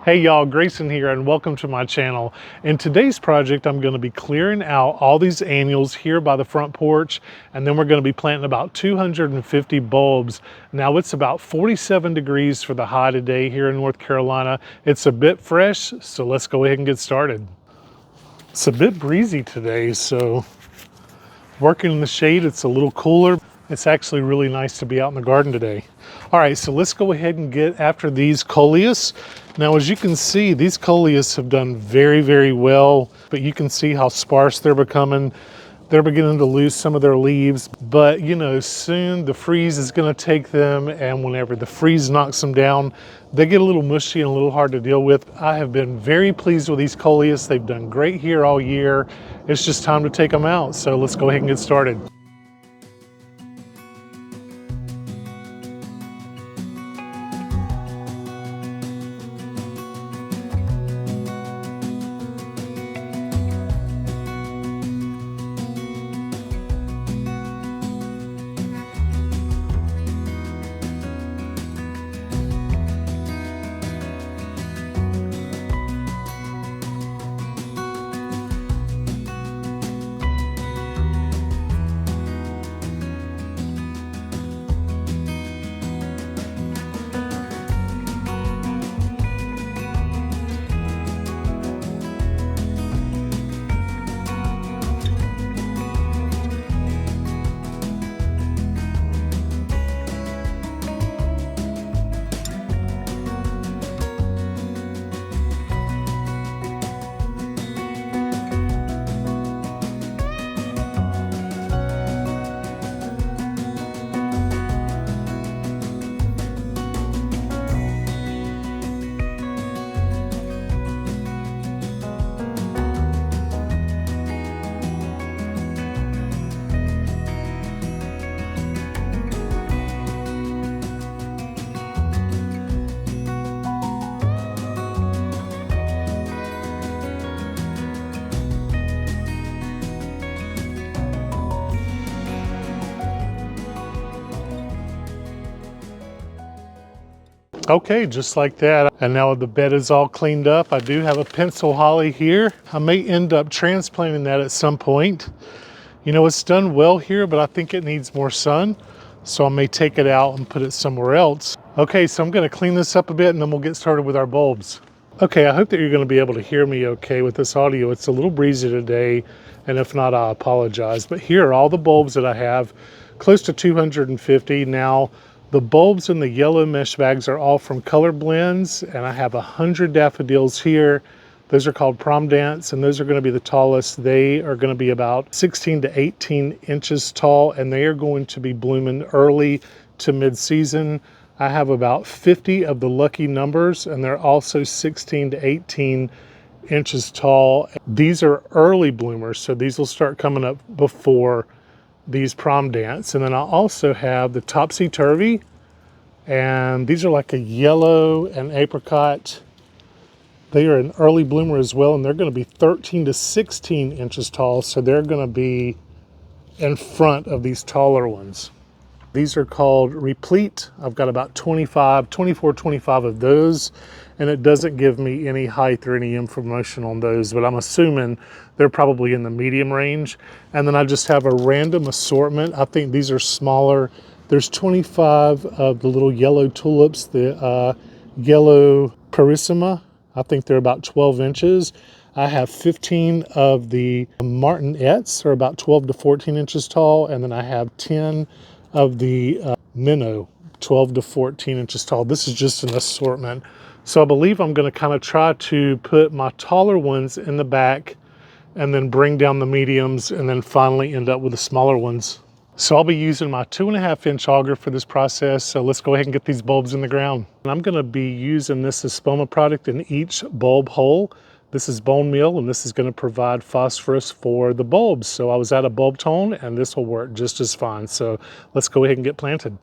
Hey y'all, Grayson here and welcome to my channel. In today's project, I'm going to be clearing out all these annuals here by the front porch, and then we're going to be planting about 250 bulbs. Now it's about 47 degrees for the high today here in North Carolina. It's a bit fresh, so let's go ahead and get started. It's a bit breezy today, so working in the shade, it's a little cooler. It's actually really nice to be out in the garden today. All right, so let's go ahead and get after these coleus. Now, as you can see, these coleus have done very, very well, but you can see how sparse they're becoming. They're beginning to lose some of their leaves, but you know, soon the freeze is gonna take them, and whenever the freeze knocks them down, they get a little mushy and a little hard to deal with. I have been very pleased with these coleus. They've done great here all year. It's just time to take them out, so let's go ahead and get started. Okay, just like that. And now the bed is all cleaned up. I do have a pencil holly here. I may end up transplanting that at some point. You know, it's done well here, but I think it needs more sun. So I may take it out and put it somewhere else. Okay, so I'm gonna clean this up a bit and then we'll get started with our bulbs. Okay, I hope that you're gonna be able to hear me okay with this audio. It's a little breezy today, and if not, I apologize. But here are all the bulbs that I have, close to 250 now. The bulbs in the yellow mesh bags are all from Colorblends, and I have 100 daffodils here. Those are called prom dance, and those are going to be the tallest. They are going to be about 16 to 18 inches tall, and they are going to be blooming early to mid-season. I have about 50 of the lucky numbers, and they're also 16 to 18 inches tall. These are early bloomers, so these will start coming up before these prom dance. And then I also have the topsy-turvy, and these are like a yellow and apricot. They are an early bloomer as well, and they're going to be 13 to 16 inches tall, so they're going to be in front of these taller ones. These are called replete. I've got about 24, 25 of those, and it doesn't give me any height or any information on those, but I'm assuming they're probably in the medium range. And then I just have a random assortment. I think these are smaller. There's 25 of the little yellow tulips, the yellow carissima. I think they're about 12 inches. I have 15 of the martinettes, are about 12 to 14 inches tall, and then I have 10 of the minnow, 12 to 14 inches tall. This is just an assortment. So I believe I'm going to kind of try to put my taller ones in the back and then bring down the mediums and then finally end up with the smaller ones. So I'll be using my 2.5 inch auger for this process. So let's go ahead and get these bulbs in the ground. And I'm going to be using this Espoma product in each bulb hole. This is bone meal, and this is going to provide phosphorus for the bulbs. So I was at a bulb tone, and this will work just as fine. So let's go ahead and get planted.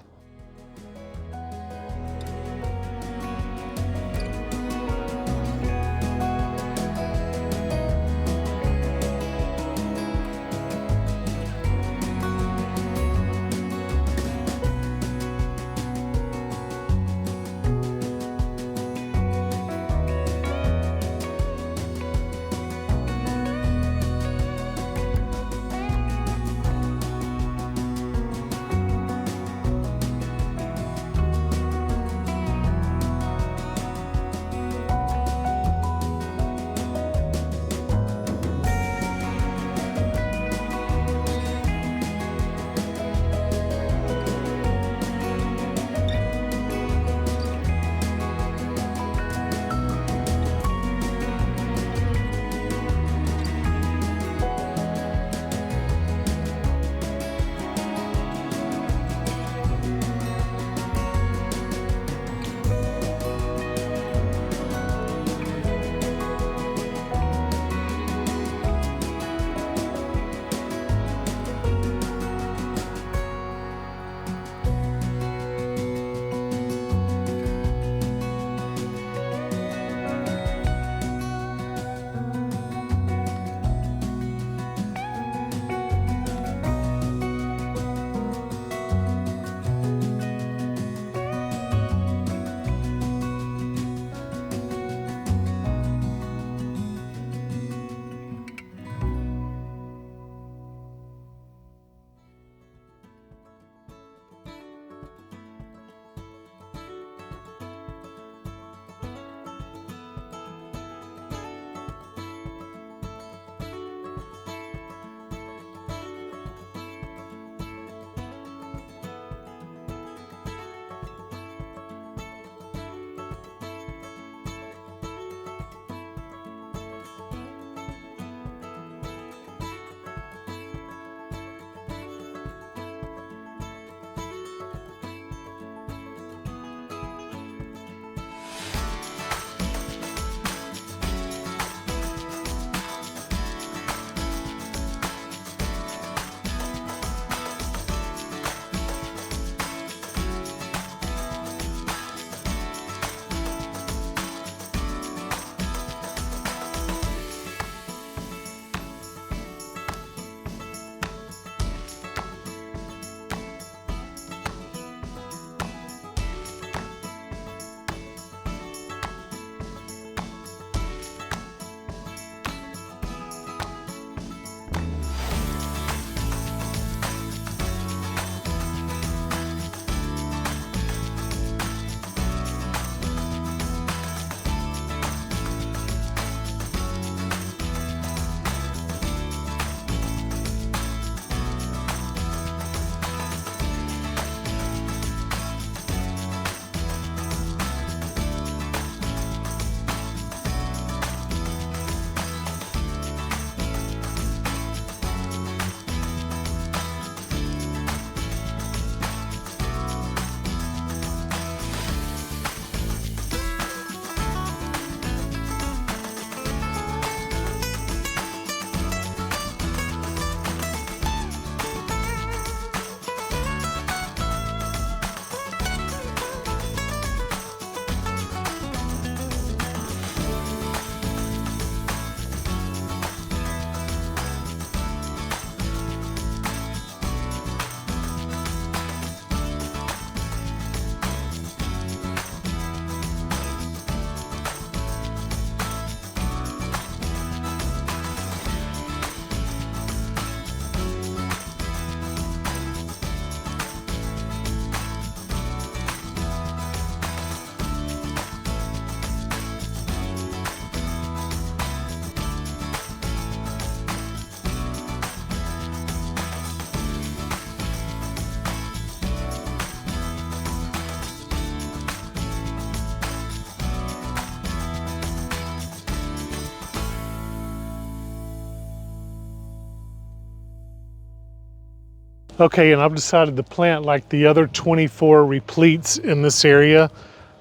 Okay, and I've decided to plant like the other 24 repletes in this area.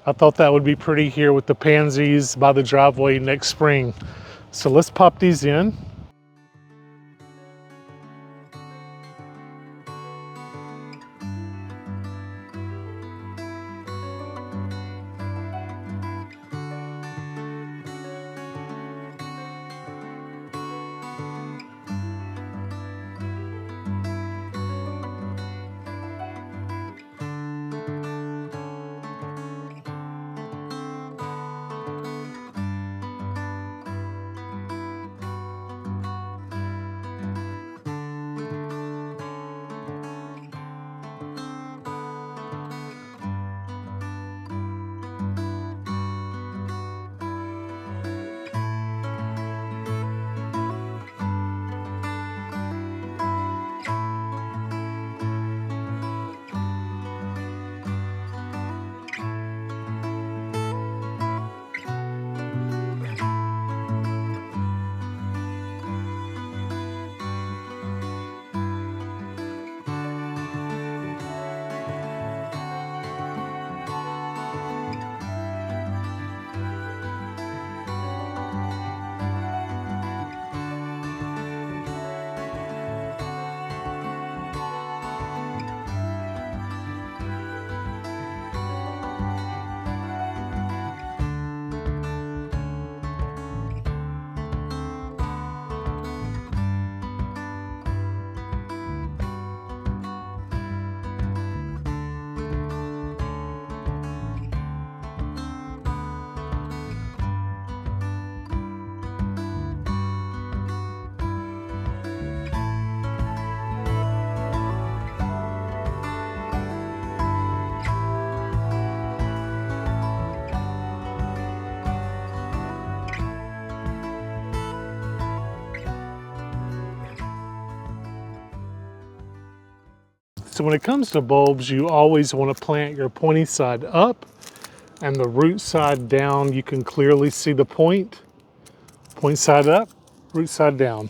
I thought that would be pretty here with the pansies by the driveway next spring. So let's pop these in. So when it comes to bulbs, you always want to plant your pointy side up and the root side down. You can clearly see the point. Point side up, root side down.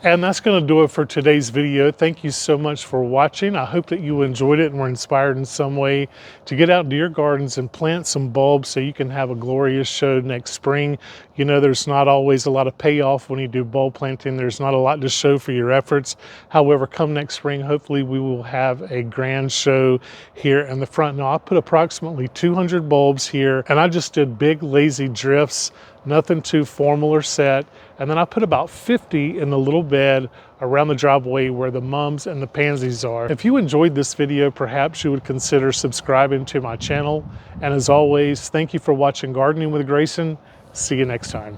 And that's going to do it for today's video. Thank you so much for watching. I hope that you enjoyed it and were inspired in some way to get out into your gardens and plant some bulbs so you can have a glorious show next spring. You know, there's not always a lot of payoff when you do bulb planting. There's not a lot to show for your efforts. However, come next spring, hopefully we will have a grand show here in the front. Now, I put approximately 200 bulbs here, and I just did big lazy drifts, nothing too formal or set. And then I put about 50 in the little bed around the driveway where the mums and the pansies are. If you enjoyed this video, perhaps you would consider subscribing to my channel. And as always, thank you for watching Gardening with Grayson. See you next time.